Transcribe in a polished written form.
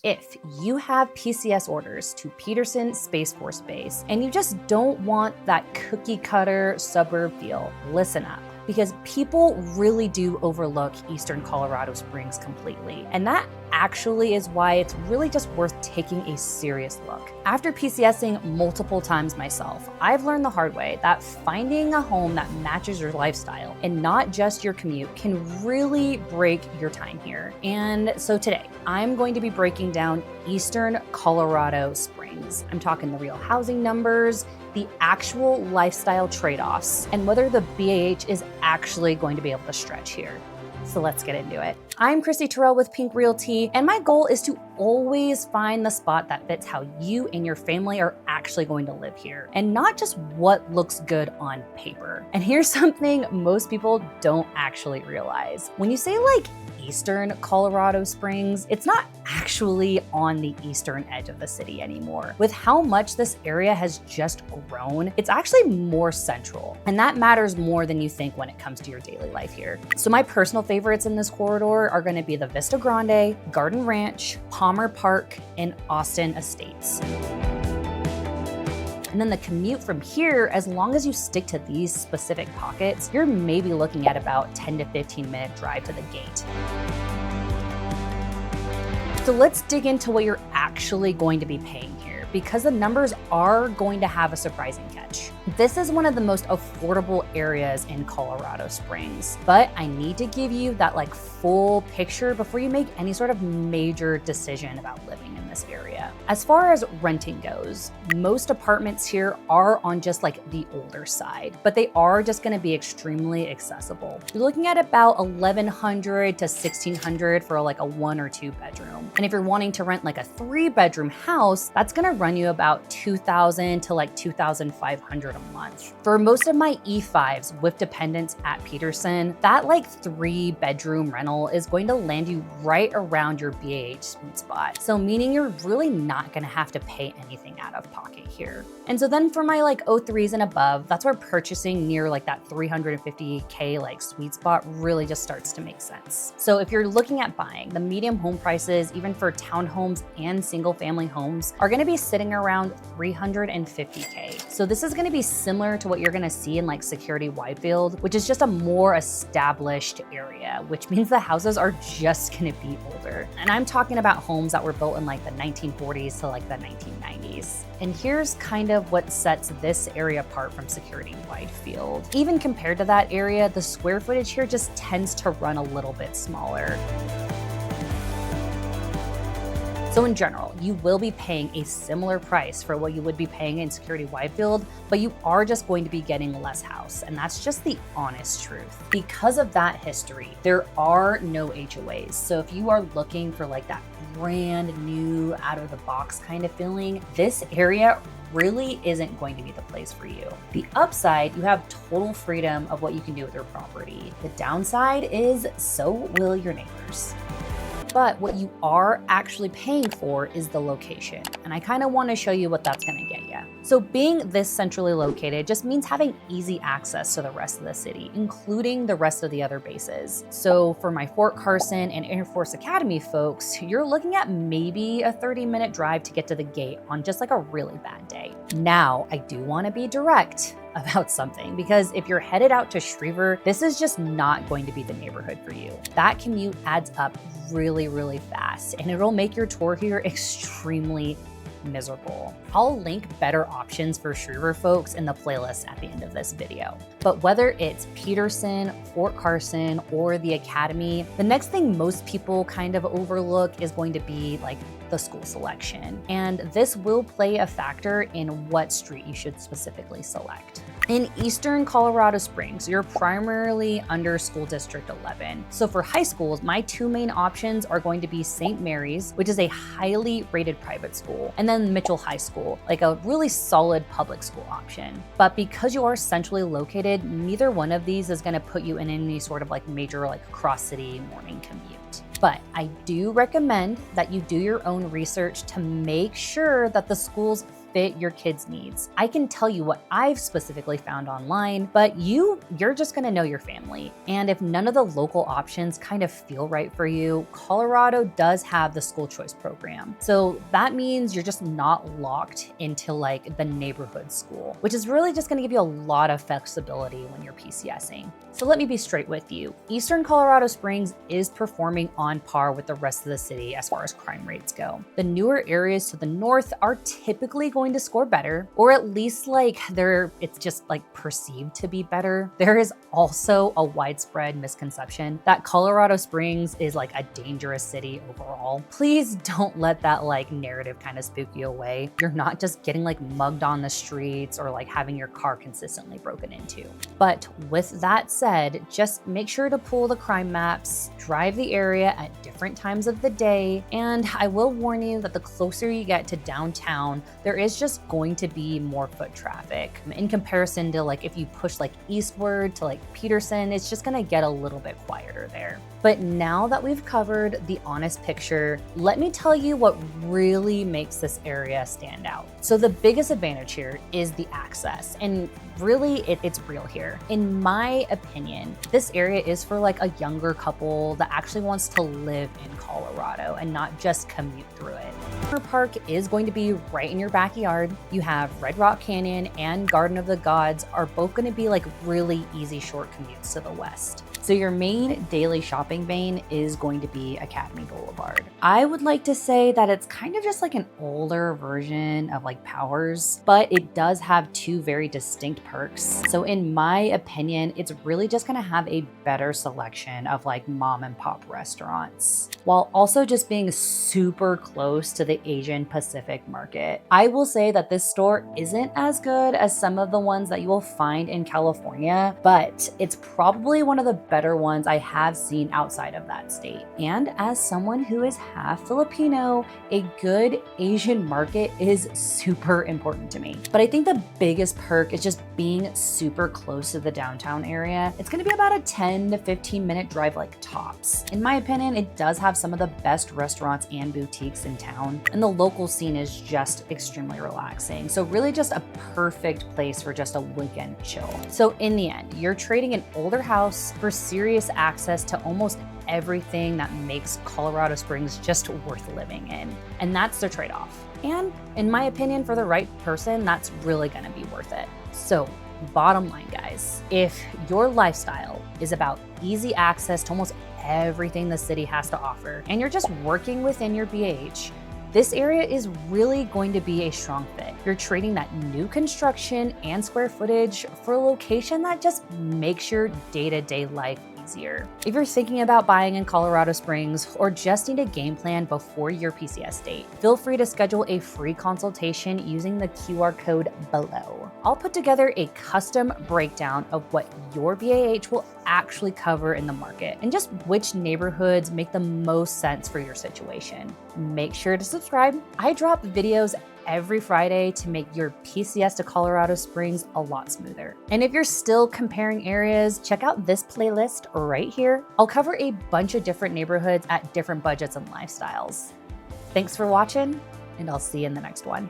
If you have PCS orders to Peterson Space Force Base and you just don't want that cookie cutter suburb feel, listen up. Because people really do overlook Eastern Colorado Springs completely. And that actually is why it's really just worth taking a serious look. After PCSing multiple times myself, I've learned the hard way that finding a home that matches your lifestyle and not just your commute can really break your time here. And so today, I'm going to be breaking down Eastern Colorado Springs. I'm talking the real housing numbers, the actual lifestyle trade-offs, and whether the BAH is actually going to be able to stretch here. So let's get into it. I'm Christy Terrell with Pink Realty, and my goal is to always find the spot that fits how you and your family are actually going to live here, and not just what looks good on paper. And here's something most people don't actually realize. When you say like Eastern Colorado Springs, it's not actually on the eastern edge of the city anymore. With how much this area has just grown, it's actually more central. And that matters more than you think when it comes to your daily life here. So my personal favorites in this corridor are going to be the Vista Grande, Garden Ranch, Palmer Park, and Austin Estates. And then the commute from here, as long as you stick to these specific pockets, you're maybe looking at about 10 to 15 minute drive to the gate. So let's dig into what you're actually going to be paying here, because the numbers are going to have a surprising catch. This is one of the most affordable areas in Colorado Springs, but I need to give you that like full picture before you make any sort of major decision about living in this area. As far as renting goes, most apartments here are on just like the older side, but they are just going to be extremely accessible. You're looking at about $1,100 to $1,600 for like a 1 or 2 bedroom. And if you're wanting to rent like a 3-bedroom house, that's going to run you about $2,000 to like $2,500 a month. For most of my E5s with dependents at Peterson, that like 3-bedroom rental is going to land you right around your BAH sweet spot. So meaning you're really not going to have to pay anything out of pocket here. And so then for my like O3s and above, that's where purchasing near like that $350K like sweet spot really just starts to make sense. So if you're looking at buying, the medium home prices, even for townhomes and single family homes, are going to be sitting around $350K. So this is going to be similar to what you're going to see in like Security Widefield, which is just a more established area, which means the houses are just going to be older. And I'm talking about homes that were built in like the 1940s to like the 1990s. And here's kind of what sets this area apart from Security Widefield. Even compared to that area, the square footage here just tends to run a little bit smaller. So in general, you will be paying a similar price for what you would be paying in Security Widefield, but you are just going to be getting less house, and that's just the honest truth. Because of that history, there are no HOAs. So if you are looking for like that brand new, out of the box kind of feeling, this area really isn't going to be the place for you. The upside, you have total freedom of what you can do with your property. The downside is so will your neighbors. But what you are actually paying for is the location. And I kind of want to show you what that's going to get you. So being this centrally located just means having easy access to the rest of the city, including the rest of the other bases. So for my Fort Carson and Air Force Academy folks, you're looking at maybe a 30-minute drive to get to the gate on just like a really bad day. Now, I do want to be direct about something, because if you're headed out to Schriever, this is just not going to be the neighborhood for you. That commute adds up really, really fast, and it'll make your tour here extremely miserable. I'll link better options for Schriever folks in the playlist at the end of this video. But whether it's Peterson, Fort Carson, or the Academy, the next thing most people kind of overlook is going to be like the school selection. And this will play a factor in what street you should specifically select. In Eastern Colorado Springs, you're primarily under School District 11. So for high schools, my 2 main options are going to be St. Mary's, which is a highly rated private school, and then Mitchell High School, like a really solid public school option. But because you are centrally located, neither one of these is going to put you in any sort of like major like cross-city morning commute. But I do recommend that you do your own research to make sure that the schools fit your kids' needs. I can tell you what I've specifically found online, but you're just gonna know your family. And if none of the local options kind of feel right for you, Colorado does have the school choice program. So that means you're just not locked into like the neighborhood school, which is really just gonna give you a lot of flexibility when you're PCSing. So let me be straight with you. Eastern Colorado Springs is performing on par with the rest of the city as far as crime rates go. The newer areas to the north are typically going to score better, or at least like it's just like perceived to be better. There is also a widespread misconception that Colorado Springs is like a dangerous city overall. Please don't let that like narrative kind of spook you away. You're not just getting like mugged on the streets or like having your car consistently broken into. But with that said, just make sure to pull the crime maps, drive the area at different times of the day, and I will warn you that the closer you get to downtown, there is just going to be more foot traffic. In comparison to like if you push like eastward to like Peterson, it's just gonna get a little bit quieter there. But now that we've covered the honest picture, let me tell you what really makes this area stand out. So the biggest advantage here is the access, and really it's real here. In my opinion, this area is for like a younger couple that actually wants to live in Colorado and not just commute through it. Park is going to be right in your backyard. You have Red Rock Canyon and Garden of the Gods are both going to be like really easy short commutes to the west. So your main daily shopping vein is going to be Academy Boulevard. I would like to say that it's kind of just like an older version of like Powers, but it does have two very distinct perks. So in my opinion, it's really just gonna have a better selection of like mom and pop restaurants, while also just being super close to the Asian Pacific market. I will say that this store isn't as good as some of the ones that you will find in California, but it's probably one of the better ones I have seen outside of that state. And as someone who is half Filipino, a good Asian market is super important to me. But I think the biggest perk is just being super close to the downtown area. It's gonna be about a 10 to 15 minute drive like tops. In my opinion, it does have some of the best restaurants and boutiques in town, and the local scene is just extremely relaxing. So really just a perfect place for just a weekend chill. So in the end, you're trading an older house for serious access to almost everything that makes Colorado Springs just worth living in. And that's the trade-off. And in my opinion, for the right person, that's really gonna be worth it. So bottom line, guys, if your lifestyle is about easy access to almost everything the city has to offer, and you're just working within your BH, this area is really going to be a strong fit. You're trading that new construction and square footage for a location that just makes your day-to-day life easier. If you're thinking about buying in Colorado Springs or just need a game plan before your PCS date, feel free to schedule a free consultation using the QR code below. I'll put together a custom breakdown of what your BAH will actually cover in the market and just which neighborhoods make the most sense for your situation. Make sure to subscribe. I drop videos every Friday to make your PCS to Colorado Springs a lot smoother. And if you're still comparing areas, check out this playlist right here. I'll cover a bunch of different neighborhoods at different budgets and lifestyles. Thanks for watching, and I'll see you in the next one.